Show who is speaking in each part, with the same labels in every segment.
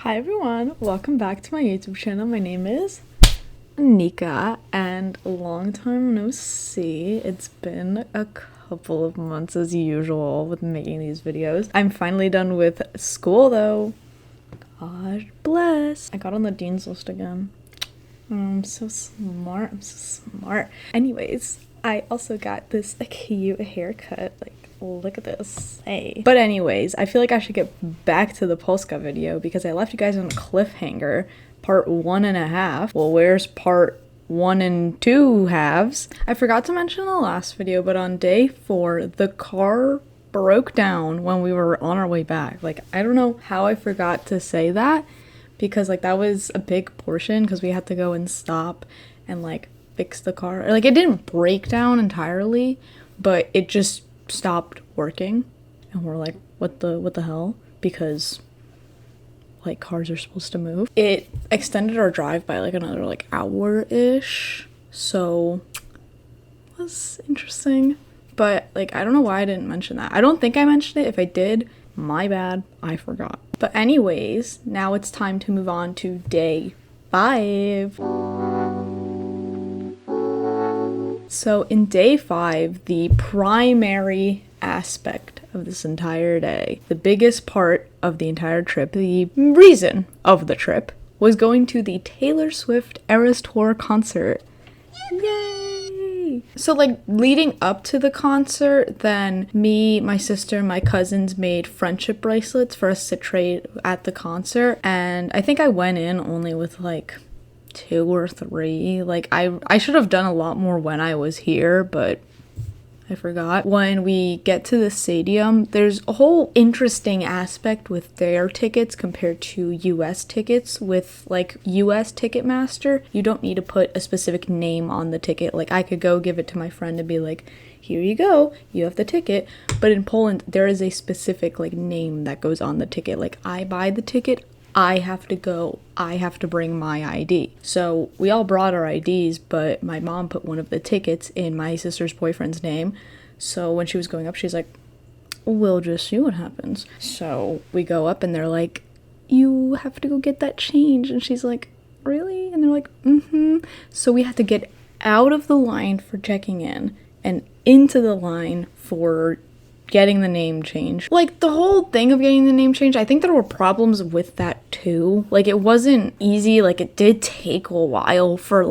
Speaker 1: Hi everyone, welcome back to my YouTube channel. My name is Nika and long time no see. It's been a couple of months as usual with making these videos. I'm finally done with school though. God bless. I got on the dean's list again. I'm so smart. Anyways, I also got this cute haircut. Look at this. Hey. But anyways, I feel like I should get back to the Polska video because I left you guys on a cliffhanger. Part 1.5. Well, where's part 1 and 2 halves? I forgot to mention in the last video, but on day 4, the car broke down when we were on our way back. I don't know how I forgot to say that because that was a big portion because we had to go and stop and fix the car. It didn't break down entirely, but it just stopped working and we're like, what the hell? Because cars are supposed to move. It extended our drive by another hour-ish, so it was interesting. But I don't know why I didn't mention that. I don't think I mentioned it. If I did, my bad, I forgot. But anyways, now it's time to move on to day 5. So in day 5, the primary aspect of this entire day, the biggest part of the entire trip, the reason of the trip, was going to the Taylor Swift Eras Tour concert. Yay! So leading up to the concert, then me, my sister, my cousins made friendship bracelets for us to trade at the concert, and I think I went in only with 2 or 3. I should have done a lot more when I was here, but I forgot. When we get to the stadium, there's a whole interesting aspect with their tickets compared to US tickets. With US Ticketmaster, you don't need to put a specific name on the ticket. I could go give it to my friend and be like, here you go, you have the ticket. But in Poland, there is a specific name that goes on the ticket. I buy the ticket, I have to go, I have to bring my ID. So we all brought our IDs, but my mom put one of the tickets in my sister's boyfriend's name. So when she was going up, she's like, we'll just see what happens. So we go up and they're like, you have to go get that change. And she's like, really? And they're like, mm-hmm. So we had to get out of the line for checking in and into the line for getting the name change. The whole thing of getting the name change, I think there were problems with that too. It wasn't easy. It did take a while for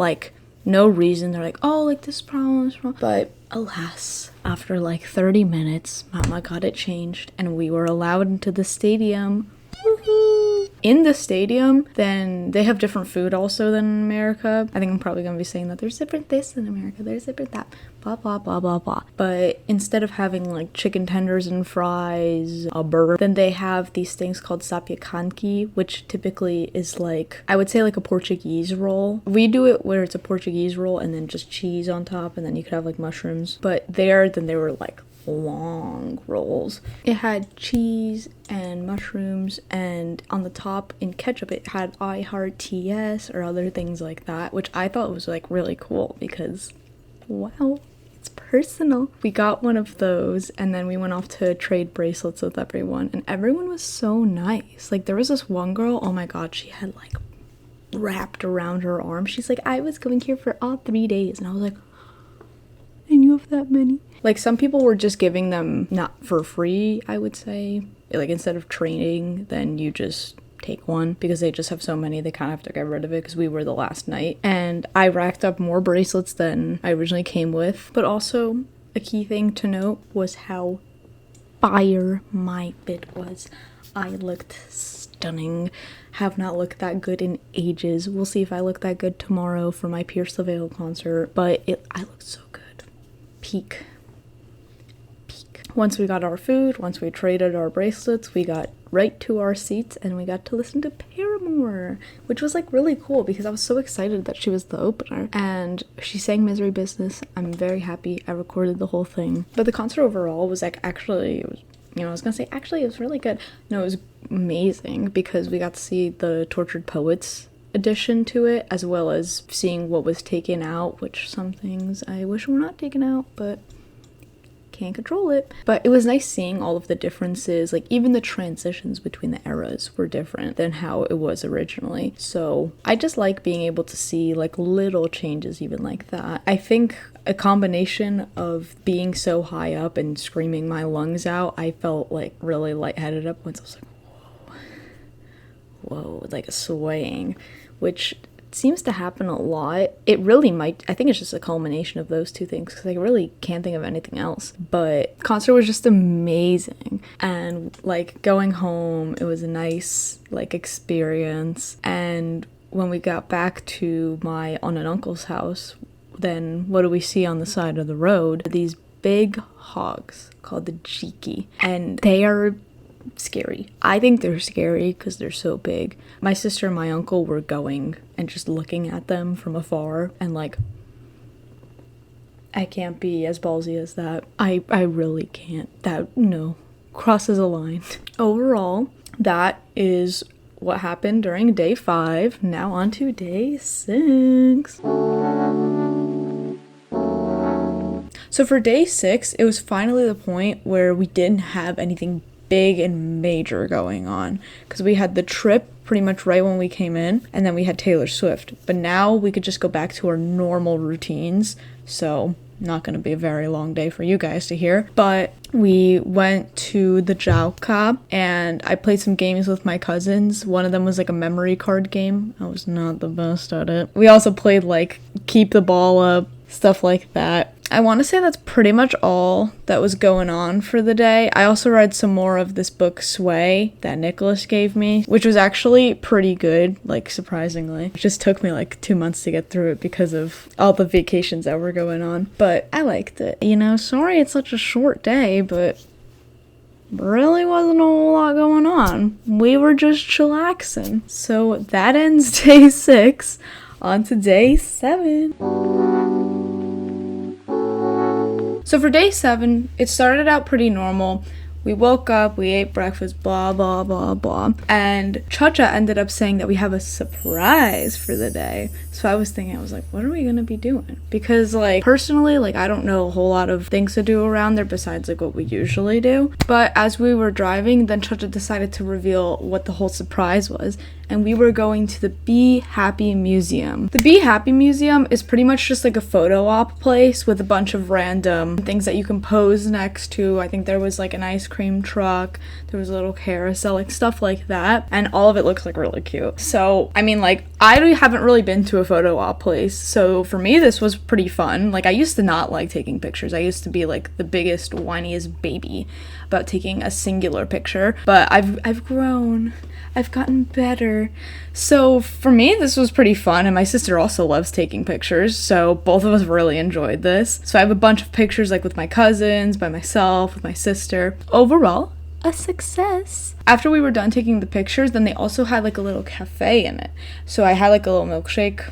Speaker 1: no reason. They're like, oh, this problem. But alas, after 30 minutes, Mama got it changed and we were allowed into the stadium. Woohoo! In the stadium, then they have different food also than in America. I think I'm probably gonna be saying that there's different this in America, there's different that, blah blah blah blah blah. But instead of having chicken tenders and fries, a burger, then they have these things called zapiekanki, which typically is I would say a Portuguese roll. We do it where it's a Portuguese roll and then just cheese on top, and then you could have mushrooms. But then they were long rolls. It had cheese and mushrooms, and on the top in ketchup it had I Heart TS or other things like that, which I thought was really cool because wow, it's personal. We got one of those and then we went off to trade bracelets with everyone, and everyone was so nice. There was this one girl, oh my god, she had wrapped around her arm. She's like, I was going here for all 3 days, and I was like, and you have that many? Some people were just giving them not for free, I would say. Instead of trading, then you just take one because they just have so many, they kind of have to get rid of it because we were the last night. And I racked up more bracelets than I originally came with. But also, a key thing to note was how fire my fit was. I looked stunning. Have not looked that good in ages. We'll see if I look that good tomorrow for my Pierce the Veil concert. But I looked so good. Peak. Once we got our food, once we traded our bracelets, we got right to our seats and we got to listen to Paramore, which was really cool because I was so excited that she was the opener and she sang Misery Business. I'm very happy. I recorded the whole thing. But the concert overall was actually, it was, I was gonna say actually it was really good. No, it was amazing because we got to see the Tortured Poets addition to it, as well as seeing what was taken out, which some things I wish were not taken out, but can't control it. But it was nice seeing all of the differences, like even the transitions between the eras were different than how it was originally. So I just like being able to see like little changes even like that. I think a combination of being so high up and screaming my lungs out, I felt like really lightheaded up once. I was like, whoa, like a swaying, which seems to happen a lot. It really might, I think it's just a culmination of those two things, because I really can't think of anything else. But concert was just amazing, and like going home, it was a nice like experience. And when we got back to my aunt and uncle's house, then what do we see on the side of the road? These big hogs called the jiki, and they are scary. I think they're scary because they're so big. My sister and my uncle were going and just looking at them from afar, and like, I can't be as ballsy as that. I really can't. That, no, crosses a line. Overall, that is what happened during day 5. Now on to day 6. So for day 6, it was finally the point where we didn't have anything big and major going on, because we had the trip pretty much right when we came in, and then we had Taylor Swift. But now we could just go back to our normal routines, so not going to be a very long day for you guys to hear. But we went to the Jałka, and I played some games with my cousins. One of them was like a memory card game. I was not the best at it. We also played like keep the ball up, stuff like that. I want to say that's pretty much all that was going on for the day. I also read some more of this book, Sway, that Nicholas gave me, which was actually pretty good, like surprisingly. It just took me like 2 months to get through it because of all the vacations that were going on. But I liked it. You know, sorry it's such a short day, but really wasn't a whole lot going on. We were just chillaxing. So that ends day 6. On to day 7. So for day 7, it started out pretty normal. We woke up, we ate breakfast, blah, blah, blah, blah. And Chacha ended up saying that we have a surprise for the day. So I was thinking, I was like, what are we going to be doing? Because, like, personally, like, I don't know a whole lot of things to do around there besides, like, what we usually do. But as we were driving, then Chacha decided to reveal what the whole surprise was. And we were going to the Be Happy Museum. The Be Happy Museum is pretty much just like a photo op place with a bunch of random things that you can pose next to. I think there was like an ice cream truck, there was a little carousel, like stuff like that. And all of it looks like really cute. So, I mean, like, I haven't really been to a photo op place. So for me, this was pretty fun. Like, I used to not like taking pictures. I used to be like the biggest, whiniest baby about taking a singular picture. But I've grown. I've gotten better. So for me, this was pretty fun, and my sister also loves taking pictures, so both of us really enjoyed this. So I have a bunch of pictures, like with my cousins, by myself, with my sister. Overall, a success. After we were done taking the pictures, then they also had like a little cafe in it. So I had like a little milkshake,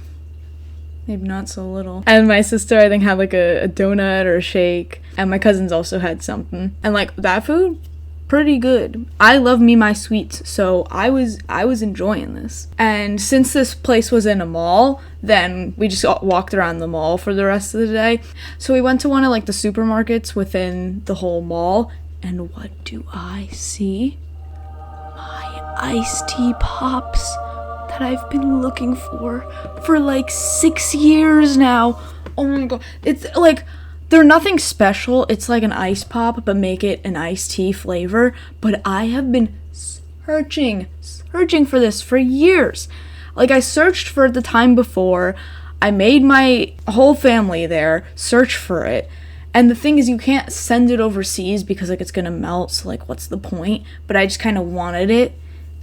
Speaker 1: maybe not so little. And my sister, I think, had like a donut or a shake, and my cousins also had something. And like that food, pretty good. I love me my sweets, so I was enjoying this. And since this place was in a mall, then we just walked around the mall for the rest of the day. So we went to one of like the supermarkets within the whole mall, and what do I see? My iced tea pops that I've been looking for like 6 years now. Oh my god, it's like, they're nothing special. It's like an ice pop, but make it an iced tea flavor. But I have been searching for this for years. Like, I searched for it the time before. I made my whole family there search for it. And the thing is, you can't send it overseas because, like, it's gonna melt. So, like, what's the point? But I just kind of wanted it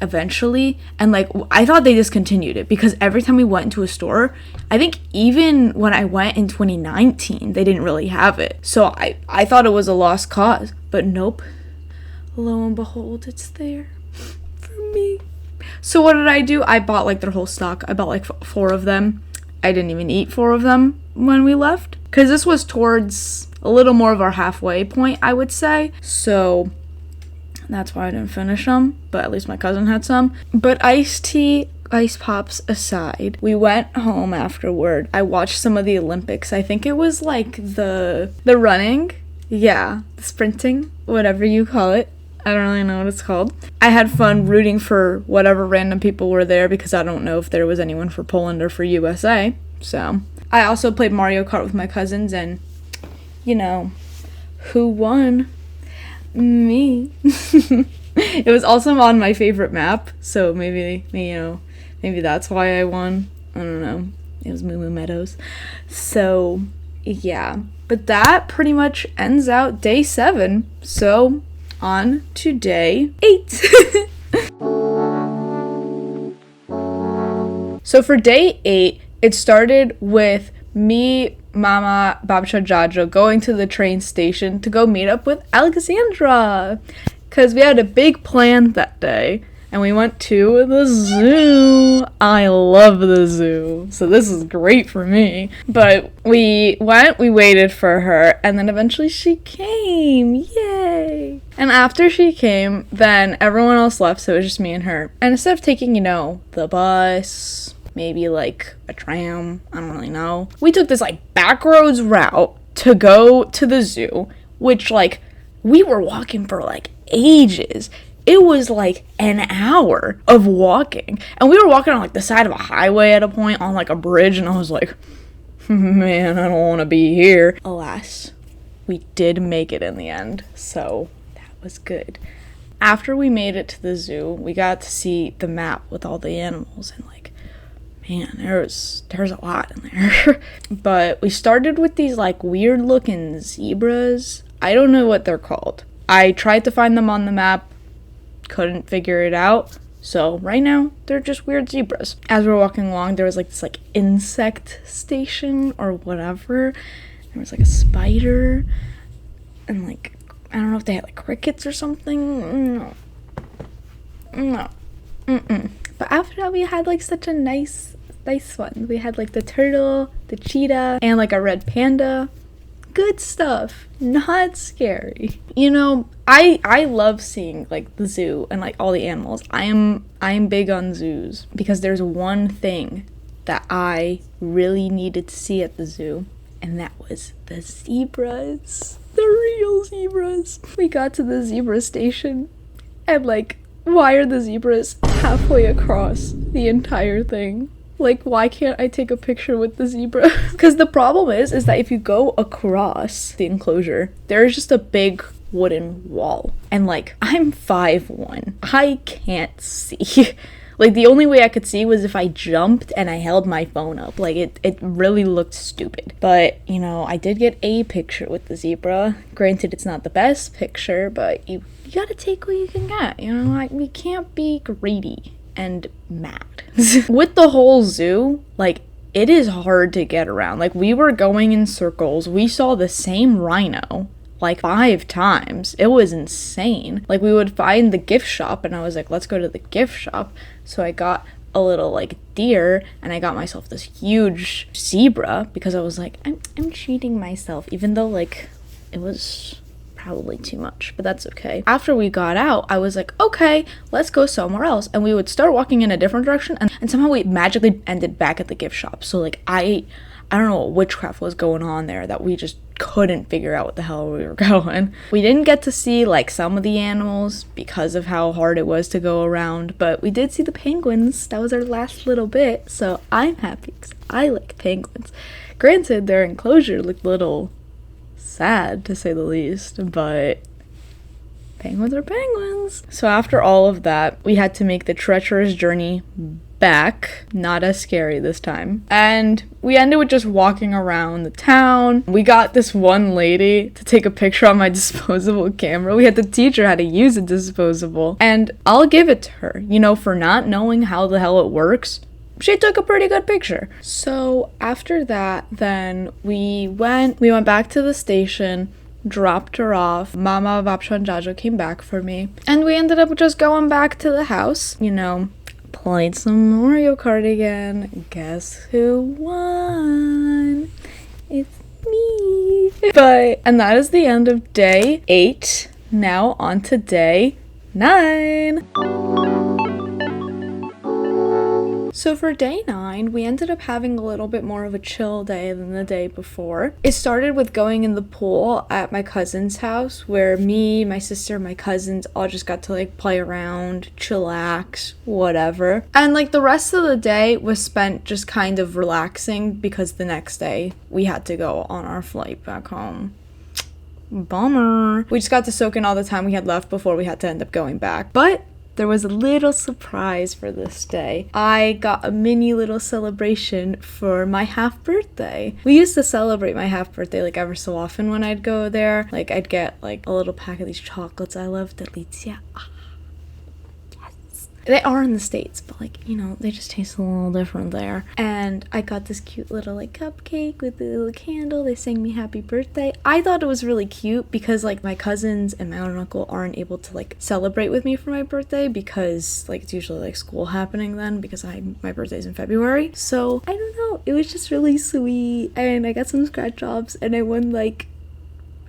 Speaker 1: eventually, and like I thought they discontinued it because every time we went into a store, I think even when I went in 2019, they didn't really have it. So I thought it was a lost cause, but nope, lo and behold, it's there for me. So what did I do? I bought like their whole stock. I bought like 4 of them. I didn't even eat 4 of them when we left, because this was towards a little more of our halfway point, I would say. So that's why I didn't finish them, but at least my cousin had some. But iced tea, ice pops aside, we went home afterward. I watched some of the Olympics. I think it was like the running Yeah, sprinting, whatever you call it. I don't really know what it's called. I had fun rooting for whatever random people were there because I don't know if there was anyone for Poland or for USA. So I also played Mario Kart with my cousins, and you know, who won? Me. It was also on my favorite map, so maybe that's why I won. I don't know. It was Moo Moo Meadows. So yeah, but that pretty much ends out day 7. So on to day 8. So for day 8, it started with me, Mama, Babcia, Jajo going to the train station to go meet up with Alexandra. Because we had a big plan that day. And we went to the zoo. I love the zoo. So this is great for me. But we waited for her, and then eventually she came. Yay! And after she came, then everyone else left, so it was just me and her. And instead of taking, the bus, maybe like a tram, I don't really know, we took this like backroads route to go to the zoo, which like we were walking for like ages. It was like an hour of walking, and we were walking on like the side of a highway at a point on like a bridge, and I was like, man, I don't want to be here. Alas, we did make it in the end, so that was good. After we made it to the zoo, we got to see the map with all the animals, and like, man, there's a lot in there. But we started with these like weird looking zebras. I don't know what they're called. I tried to find them on the map, couldn't figure it out. So right now, they're just weird zebras. As we're walking along, there was like this like insect station or whatever. There was like a spider and like, I don't know if they had like crickets or something. No. But after that, we had like such a nice one. We had like the turtle, the cheetah, and like a red panda. Good stuff, not scary. I love seeing like the zoo and like all the animals. I'm big on zoos because there's one thing that I really needed to see at the zoo, and that was the zebras, the real zebras. We got to the zebra station, and like, why are the zebras halfway across the entire thing? Like, why can't I take a picture with the zebra? Because the problem is that if you go across the enclosure, there's just a big wooden wall. And like, I'm 5'1". I can't see. Like, the only way I could see was if I jumped and I held my phone up. Like, it really looked stupid. But, I did get a picture with the zebra. Granted, it's not the best picture, but you gotta take what you can get. Like, we can't be greedy and mad. With the whole zoo, like, it is hard to get around. Like, we were going in circles. We saw the same rhino like 5 times. It was insane. Like, we would find the gift shop, and I was like, let's go to the gift shop. So I got a little like deer, and I got myself this huge zebra because I was like, I'm treating myself, even though like it was probably too much, but that's okay. After we got out, I was like, okay, let's go somewhere else. And we would start walking in a different direction, and somehow we magically ended back at the gift shop. So like, I don't know what witchcraft was going on there that we just couldn't figure out what the hell we were going. We didn't get to see like some of the animals because of how hard it was to go around, but we did see the penguins. That was our last little bit, so I'm happy because I like penguins. Granted, their enclosure looked a little sad, to say the least, but penguins are penguins. So after all of that, we had to make the treacherous journey back. Not as scary this time. And we ended with just walking around the town. We got this one lady to take a picture on my disposable camera. We had to teach her how to use a disposable. And I'll give it to her, for not knowing how the hell it works. She took a pretty good picture. So after that, then we went back to the station, dropped her off. Mama, Babcia, and Jajo came back for me. And we ended up just going back to the house, played some Mario Kart again. Guess who won? It's me. And that is the end of day 8. Now on to day 9. So for day 9, we ended up having a little bit more of a chill day than the day before. It started with going in the pool at my cousin's house, where me, my sister, my cousins all just got to like play around, chillax, whatever. And like the rest of the day was spent just kind of relaxing because the next day we had to go on our flight back home. Bummer. We just got to soak in all the time we had left before we had to end up going back. But there was a little surprise for this day. I got a mini little celebration for my half birthday. We used to celebrate my half birthday like ever so often when I'd go there. Like I'd get like a little pack of these chocolates I love, Delicia. They are in the States, but like, you know, they just taste a little different there. And I got this cute little like cupcake with a little candle. They sang me happy birthday. I thought it was really cute because like my cousins and my aunt and uncle aren't able to like celebrate with me for my birthday because like it's usually like school happening then because my birthday's in February. So I don't know, it was just really sweet. And I got some scratch jobs and I won like,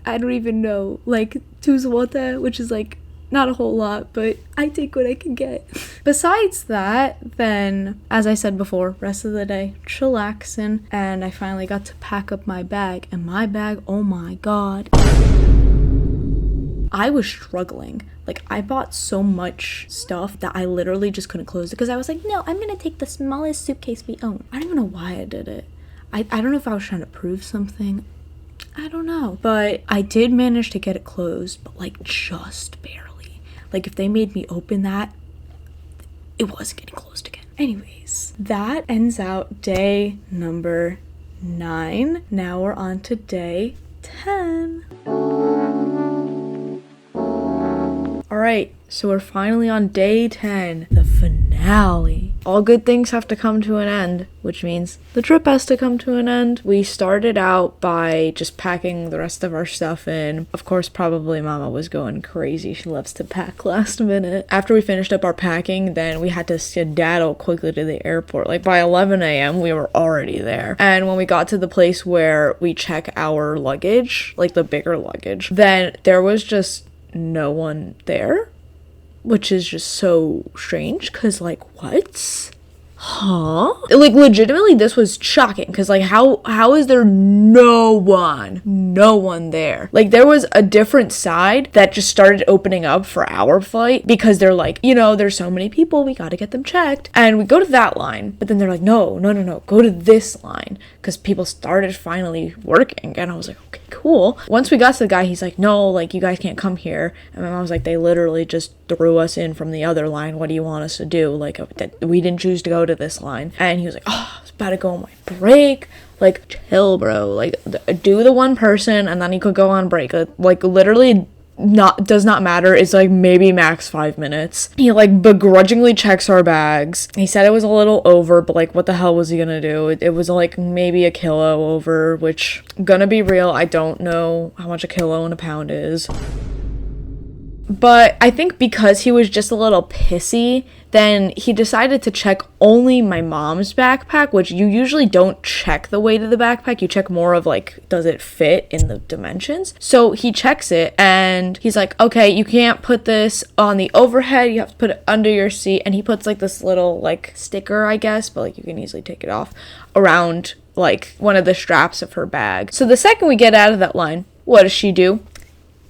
Speaker 1: I don't even know, like 2 złote, which is like not a whole lot, but I take what I can get. Besides that, then, as I said before, rest of the day, chillaxing, and I finally got to pack up my bag, and my bag, oh my god. I was struggling. Like, I bought so much stuff that I literally just couldn't close it, because I was like, no, I'm gonna take the smallest suitcase we own. I don't even know why I did it. I don't know if I was trying to prove something. I don't know. But I did manage to get it closed, but like, just barely. Like, if they made me open that, it wasn't getting closed again. Anyways, that ends out day number 9. Now we're on to day 10. Alright, so we're finally on day 10, the finale. All good things have to come to an end, which means the trip has to come to an end. We started out by just packing the rest of our stuff in. Of course, probably Mama was going crazy. She loves to pack last minute. After we finished up our packing, then we had to skedaddle quickly to the airport. Like by 11 a.m., we were already there. And when we got to the place where we check our luggage, like the bigger luggage, then there was just no one there, which is just so strange because like what? Huh? Like legitimately this was shocking because like how is there no one there? Like there was a different side that just started opening up for our flight because they're like, you know, there's so many people, we got to get them checked, and we go to that line, but then they're like, no, go to this line because people started finally working. And I was like, okay, cool. Once we got to the guy, he's like, no, like you guys can't come here. And my mom was like, they literally just threw us in from the other line. What do you want us to do? Like we didn't choose to go to this line. And he was like, oh, I was about to go on my break. Like chill, bro. Like do the one person and then you could go on break. Like literally does not matter. It's like maybe max 5 minutes. He like begrudgingly checks our bags. He said it was a little over, but like what the hell was he gonna do? It was like maybe a kilo over, which gonna be real, I don't know how much a kilo and a pound is. But I think because he was just a little pissy, then he decided to check only my mom's backpack, which you usually don't check the weight of the backpack. You check more of like, does it fit in the dimensions? So he checks it and he's like, okay, you can't put this on the overhead. You have to put it under your seat. And he puts like this little like sticker, I guess, but like you can easily take it off around like one of the straps of her bag. So the second we get out of that line, what does she do?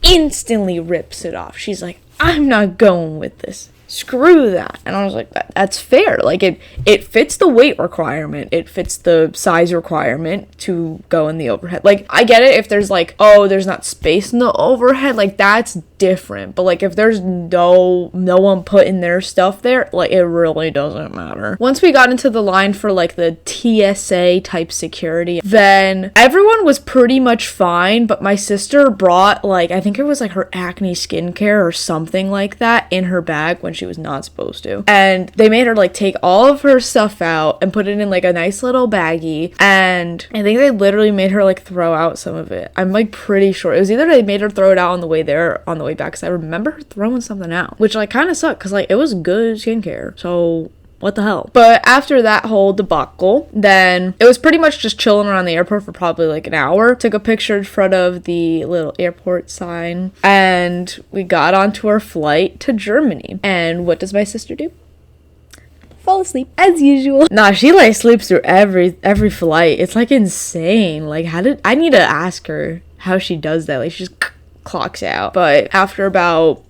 Speaker 1: Instantly rips it off. She's like, I'm not going with this. Screw that. And I was like, that's fair. Like it fits the weight requirement. It fits the size requirement to go in the overhead. Like I get it if there's like, oh, there's not space in the overhead, like that's different. But like if there's no one putting their stuff there, like it really doesn't matter. Once we got into the line for like the TSA type security, then everyone was pretty much fine, but my sister brought like, I think it was like her acne skincare or something like that in her bag when she was not supposed to. And they made her like take all of her stuff out and put it in like a nice little baggie, and I think they literally made her like throw out some of it. I'm like pretty sure it was either they made her throw it out on the way there or on the way back, because I remember her throwing something out, which like kind of sucked because like it was good skincare, so what the hell. But after that whole debacle, then it was pretty much just chilling around the airport for probably like an hour. Took a picture in front of the little airport sign, and we got onto our flight to Germany. And what does my sister do? fall asleep as usual. Nah, she like sleeps through every flight. It's like insane. Like, I need to ask her how she does that. Like, she just clocks out. But after about,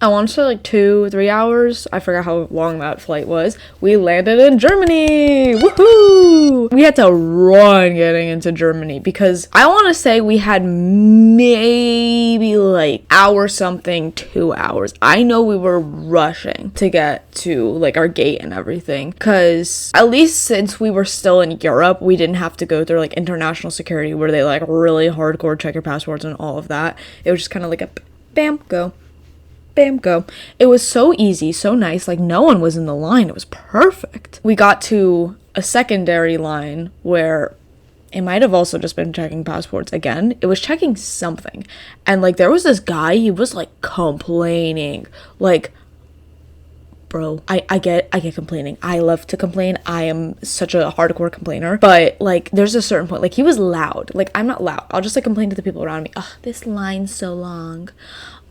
Speaker 1: I want to say like 2-3 hours, I forgot how long that flight was, we landed in Germany. Woohoo! We had to run getting into Germany because I want to say we had maybe like hour something, 2 hours. I know we were rushing to get to like our gate and everything because at least since we were still in Europe, we didn't have to go through like international security where they like really hardcore check your passports and all of that. It was just kind of like a bam, go. Bam, go. It was so easy, so nice. Like, no one was in the line. It was perfect. We got to a secondary line where it might have also just been checking passports again. It was checking something. And, like, there was this guy, he was, like, complaining. Like, bro, I get complaining. I love to complain. I am such a hardcore complainer. But, like, there's a certain point. Like, he was loud. Like, I'm not loud. I'll just, like, complain to the people around me. Ugh, this line's so long.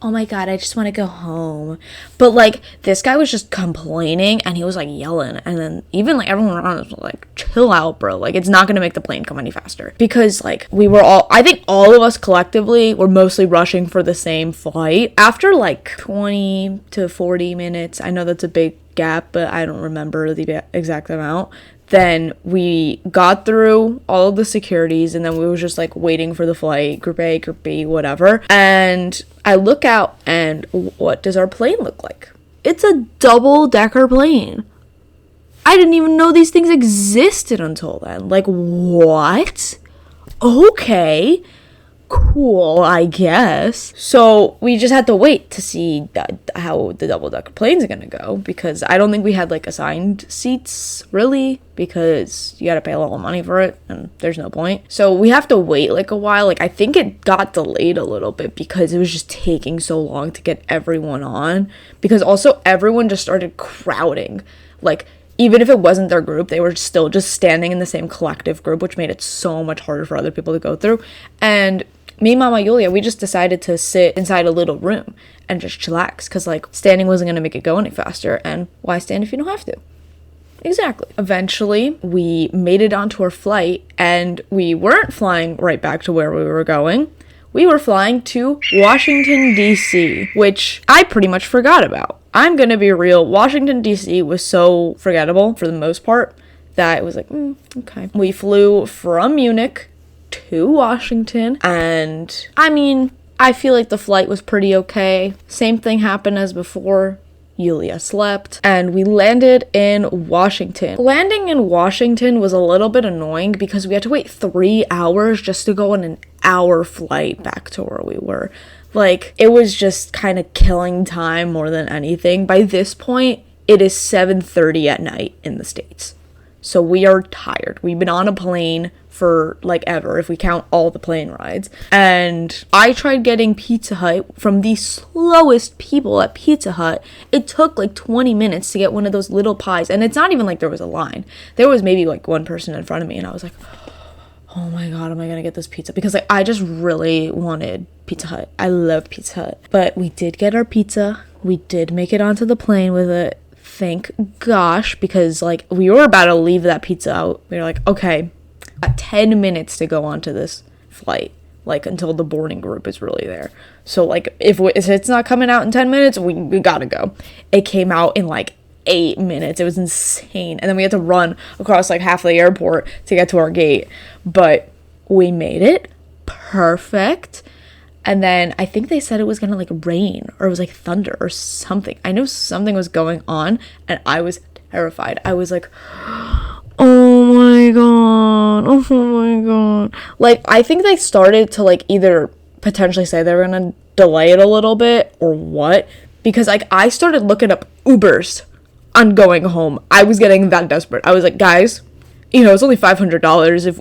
Speaker 1: Oh my god, I just want to go home. But, like, this guy was just complaining, and he was, like, yelling. And then even, like, everyone around us was like, chill out, bro. Like, it's not going to make the plane come any faster. Because, like, we were all, I think all of us collectively were mostly rushing for the same flight. After, like, 20 to 40 minutes, I know that's a big gap, but I don't remember the exact amount. Then we got through all of the securities, and then we were just like waiting for the flight, group A, group B, whatever. And I look out, and what does our plane look like? It's a double-decker plane. I didn't even know these things existed until then. Like, what? Okay. Cool, I guess. So we just had to wait to see how the double-decker plane's gonna go, because I don't think we had like assigned seats really, because you gotta pay a lot of money for it and there's no point. So we have to wait like a while. Like, I think it got delayed a little bit because it was just taking so long to get everyone on, because also everyone just started crowding. Like, even if it wasn't their group, they were still just standing in the same collective group, which made it so much harder for other people to go through. And me and Mama Yulia, we just decided to sit inside a little room and just chillax, because, like, standing wasn't going to make it go any faster, and why stand if you don't have to? Exactly. Eventually, we made it onto our flight, and we weren't flying right back to where we were going. We were flying to Washington, D.C., which I pretty much forgot about. I'm going to be real. Washington, D.C. was so forgettable for the most part that it was like, okay. We flew from Munich to Washington, and I mean, I feel like the flight was pretty okay. Same thing happened as before. Yulia slept, and we landed in Washington. Landing in Washington was a little bit annoying because we had to wait 3 hours just to go on an hour flight back to where we were. Like, it was just kind of killing time more than anything. By this point, it is 7:30 at night in the States. So we are tired. We've been on a plane for like ever, if we count all the plane rides. And I tried getting Pizza Hut from the slowest people at Pizza Hut. It took like 20 minutes to get one of those little pies. And it's not even like there was a line. There was maybe like one person in front of me, and I was like, oh my god, am I gonna get this pizza? Because like I just really wanted Pizza Hut. I love Pizza Hut. But we did get our pizza. We did make it onto the plane with it. Thank gosh, because like we were about to leave that pizza out. We were like, okay, got 10 minutes to go onto this flight, like until the boarding group is really there. So like if it's not coming out in 10 minutes, we gotta go. It came out in like 8 minutes. It was insane. And then we had to run across like half the airport to get to our gate. But we made it perfect. And then I think they said it was gonna like rain, or it was like thunder or something. I know something was going on, and I was terrified. I was like, oh my god, oh my god. Like, I think they started to like either potentially say they were gonna delay it a little bit or what, because like I started looking up Ubers on going home. I was getting that desperate. I was like, guys, you know, it's only $500. If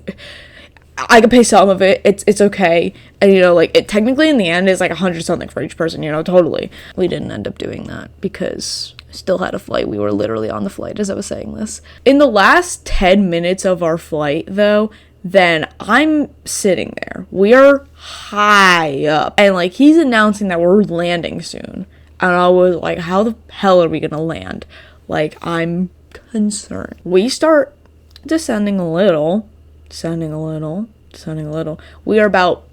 Speaker 1: I could pay some of it, it's okay. And you know, like, it technically in the end is like 100 something for each person, you know, totally. We didn't end up doing that because I still had a flight. We were literally on the flight as I was saying this. In the last 10 minutes of our flight though, then I'm sitting there. We are high up, and like he's announcing that we're landing soon. And I was like, how the hell are we gonna land? Like, I'm concern. We start descending a little, descending a little, descending a little. We are about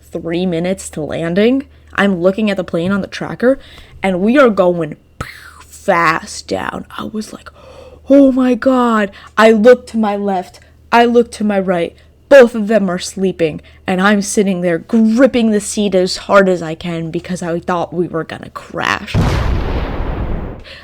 Speaker 1: 3 minutes to landing. I'm looking at the plane on the tracker, and we are going fast down. I was like, oh my God. I look to my left. I look to my right. Both of them are sleeping, and I'm sitting there gripping the seat as hard as I can because I thought we were gonna crash.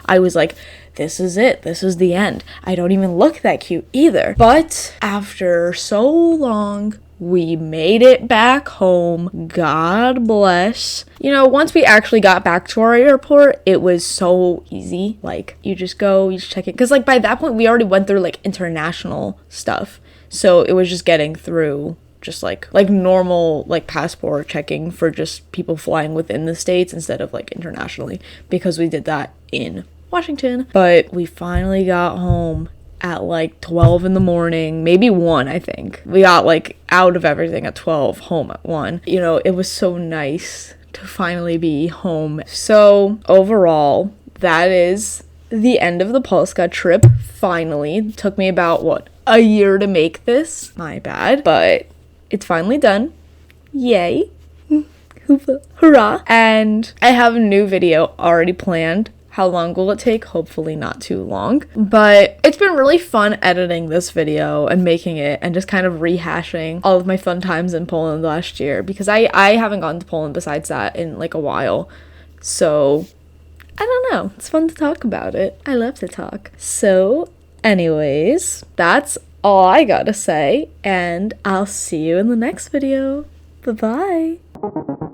Speaker 1: I was like, this is it. This is the end. I don't even look that cute either. But after so long, we made it back home. God bless. You know, once we actually got back to our airport, it was so easy. Like, you just go, you just check it. Because, like, by that point, we already went through, like, international stuff. So it was just getting through just like normal like passport checking for just people flying within the states instead of like internationally, because we did that in Washington. But we finally got home at like 12 in the morning, maybe 1, I think. We got like out of everything at 12, home at 1. You know, it was so nice to finally be home. So overall, that is the end of the Polska trip. Finally, it took me about a year to make this. My bad, but it's finally done. Yay. Hurrah. And I have a new video already planned. How long will it take? Hopefully not too long. But it's been really fun editing this video and making it and just kind of rehashing all of my fun times in Poland last year, because I haven't gone to Poland besides that in like a while. So I don't know. It's fun to talk about it. I love to talk. So anyways, that's all I gotta say, and I'll see you in the next video. Bye-bye.